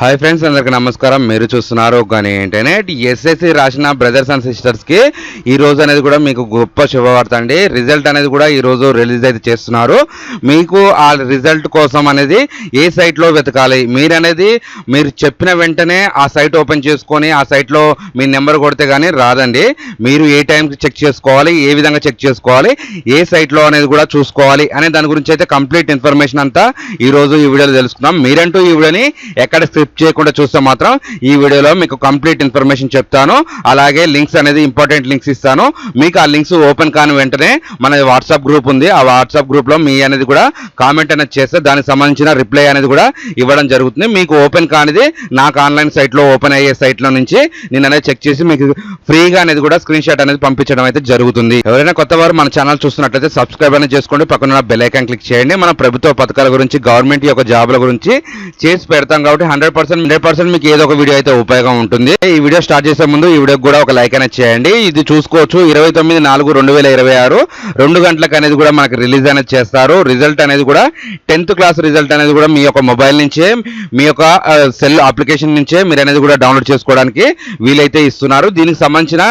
Hi friends, అందరికీ నమస్కారం. మీరు చూస్తున్నారు కానీ ఇంటర్నెట్. ఎస్ఎస్సి రాసిన బ్రదర్స్ అండ్ సిస్టర్స్కి ఈ రోజు అనేది కూడా మీకు గొప్ప శుభవార్త అండి. రిజల్ట్ అనేది కూడా ఈరోజు రిలీజ్ అయితే చేస్తున్నారు. మీకు ఆ రిజల్ట్ కోసం అనేది ఏ సైట్లో వెతకాలి మీరు చెప్పిన వెంటనే ఆ సైట్ ఓపెన్ చేసుకొని ఆ సైట్లో మీ నెంబర్ కొడితే కానీ రాదండి. మీరు ఏ టైంకి చెక్ చేసుకోవాలి, ఏ విధంగా చెక్ చేసుకోవాలి, ఏ సైట్లో అనేది కూడా చూసుకోవాలి అనే దాని గురించి అయితే కంప్లీట్ ఇన్ఫర్మేషన్ అంతా ఈరోజు ఈ వీడియోలో తెలుసుకుందాం. మీరంటూ ఈ వీడియోని ఎక్కడ స్క్రిప్ట్ చేయకుండా చూస్తే మాత్రం ఈ వీడియోలో మీకు కంప్లీట్ ఇన్ఫర్మేషన్ చెప్తాను. అలాగే లింక్స్ అనేది ఇంపార్టెంట్ లింక్స్ ఇస్తాను. మీకు ఆ లింక్స్ ఓపెన్ కాని వెంటనే మన వాట్సాప్ గ్రూప్ ఉంది. ఆ వాట్సాప్ గ్రూప్లో మీ అనేది కూడా కామెంట్ అనేది చేస్తే దానికి సంబంధించిన రిప్లై అనేది కూడా ఇవ్వడం జరుగుతుంది. మీకు ఓపెన్ కానిది నాకు ఆన్లైన్ సైట్లో ఓపెన్ అయ్యే సైట్లో నుంచి నేను అనేది చెక్ చేసి మీకు ఫ్రీగా అనేది కూడా స్క్రీన్ షాట్ అనేది పంపించడం అయితే జరుగుతుంది. ఎవరైనా కొత్త వారు మన ఛానల్ చూస్తున్నట్లయితే సబ్స్క్రైబ్ అనేది చేసుకోండి. పక్కన బెల్ ఐకాన్ క్లిక్ చేయండి. మన ప్రభుత్వ పథకాల గురించి, గవర్నమెంట్ యొక్క జాబ్ల గురించి చేసి పెడతాం కాబట్టి 100% మీకు ఏదో ఒక వీడియో అయితే ఉపయోగం ఉంటుంది. ఈ వీడియో స్టార్ట్ చేసే ముందు ఈ వీడియోకి కూడా ఒక లైక్ అనేది చేయండి. ఇది చూసుకోవచ్చు, 29/4/2026 2 గంటలకు అనేది కూడా మనకి రిలీజ్ అనేది చేస్తారు. రిజల్ట్ అనేది కూడా 10th క్లాస్ రిజల్ట్ అనేది కూడా మీ యొక్క మొబైల్ నుంచే, మీ యొక్క సెల్ అప్లికేషన్ నుంచే మీరు అనేది కూడా డౌన్లోడ్ చేసుకోవడానికి వీలైతే ఇస్తున్నారు. దీనికి సంబంధించిన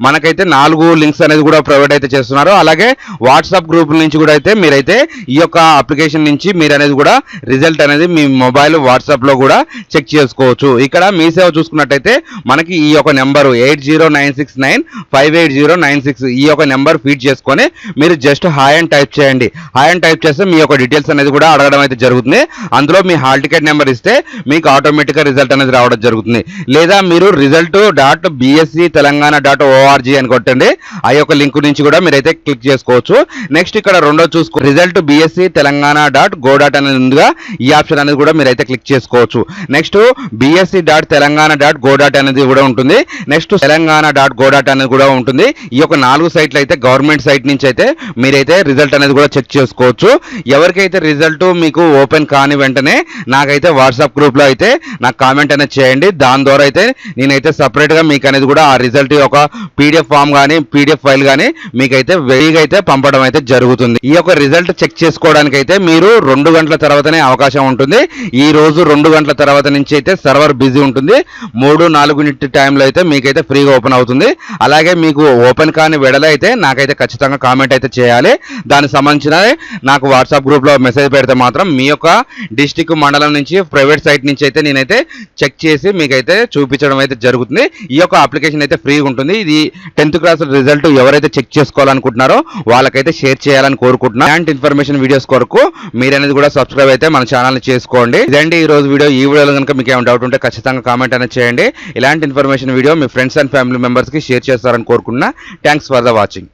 మనకైతే 4 లింక్స్ అనేది కూడా ప్రొవైడ్ అయితే చేస్తున్నారు. అలాగే వాట్సాప్ గ్రూప్ నుంచి కూడా అయితే మీరైతే ఈ యొక్క అప్లికేషన్ నుంచి మీరు అనేది కూడా రిజల్ట్ అనేది మీ మొబైల్ వాట్సాప్ లో కూడా చెక్ చేసుకోవచ్చు. ఇక్కడ మీ సేవ చూసుకున్నట్టయితే మనకి ఈ యొక్క నెంబరు 8096958096 ఈ యొక్క నెంబర్ ఫీడ్ చేసుకొని మీరు జస్ట్ హాయ్ అని టైప్ చేయండి. హాయ్ అని టైప్ చేస్తే మీ యొక్క డీటెయిల్స్ అనేది కూడా అడగడం అయితే జరుగుతుంది. అందులో మీ హాల్ టికెట్ నెంబర్ ఇస్తే మీకు ఆటోమేటిక్గా రిజల్ట్ అనేది రావడం జరుగుతుంది. లేదా మీరు result.bsctelangana.org అని కొట్టండి. ఆ యొక్క లింక్ నుంచి కూడా మీరైతే క్లిక్ చేసుకోవచ్చు. నెక్స్ట్ ఇక్కడ రెండో చూసుకో result.bsctelangana.go. అనేది ఉందిగా, ఈ ఆప్షన్ అనేది కూడా మీరైతే క్లిక్ చేసుకోవచ్చు. Next bsc.telangana.go. అనేది కూడా ఉంటుంది. నెక్స్ట్ తెలంగాణ.go. అనేది కూడా ఉంటుంది. ఈ యొక్క 4 సైట్లు అయితే గవర్నమెంట్ సైట్ నుంచి అయితే మీరైతే రిజల్ట్ అనేది కూడా చెక్ చేసుకోవచ్చు. ఎవరికైతే రిజల్ట్ మీకు ఓపెన్ కాని వెంటనే నాకైతే వాట్సాప్ గ్రూప్లో అయితే నాకు కామెంట్ అనేది చేయండి. దాని ద్వారా అయితే నేనైతే సపరేట్గా మీకు అనేది కూడా ఆ రిజల్ట్ యొక్క పీడిఎఫ్ ఫామ్ కానీ పీడిఎఫ్ ఫైల్ కానీ మీకైతే వెరీగా అయితే పంపడం అయితే జరుగుతుంది. ఈ యొక్క రిజల్ట్ చెక్ చేసుకోవడానికి అయితే మీరు 2 గంటల తర్వాతనే అవకాశం ఉంటుంది. ఈ రోజు 2 గంటల తర్వాత నుంచి అయితే సర్వర్ బిజీ ఉంటుంది. 3-4 టైంలో అయితే మీకైతే ఫ్రీగా ఓపెన్ అవుతుంది. అలాగే మీకు ఓపెన్ కాని వెడల అయితే నాకైతే ఖచ్చితంగా కామెంట్ అయితే చేయాలి. దానికి సంబంధించిన నాకు వాట్సాప్ గ్రూప్లో మెసేజ్ పెడితే మాత్రం మీ యొక్క డిస్టిక్, మండలం నుంచి, ప్రైవేట్ సైట్ నుంచి అయితే నేనైతే చెక్ చేసి మీకైతే చూపించడం అయితే జరుగుతుంది. ఈ యొక్క అప్లికేషన్ అయితే ఫ్రీగా ఉంటుంది. ఇది 10th క్లాస్ రిజల్ట్ ఎవరైతే చెక్ చేసుకోవాలనుకుంటున్నారో వాళ్ళకైతే షేర్ చేయాలని కోరుకుంటున్నాను. ఇలాంటి ఇన్ఫర్మేషన్ వీడియోస్ కొరకు మీరు అనేది కూడా సబ్స్క్రైబ్ అయితే మన ఛానల్ని చేసుకోండి. ఇదండి ఈ రోజు వీడియో. ఈ వీడియోలో కనుక మీకు ఏమైనా డౌట్ ఉంటే ఖచ్చితంగా కామెంట్ అనేది చేయండి. ఇలాంటి information video me friends and family మెంబర్స్కి షేర్ చేస్తారని కోరుకుంటున్నా. Thanks for the watching.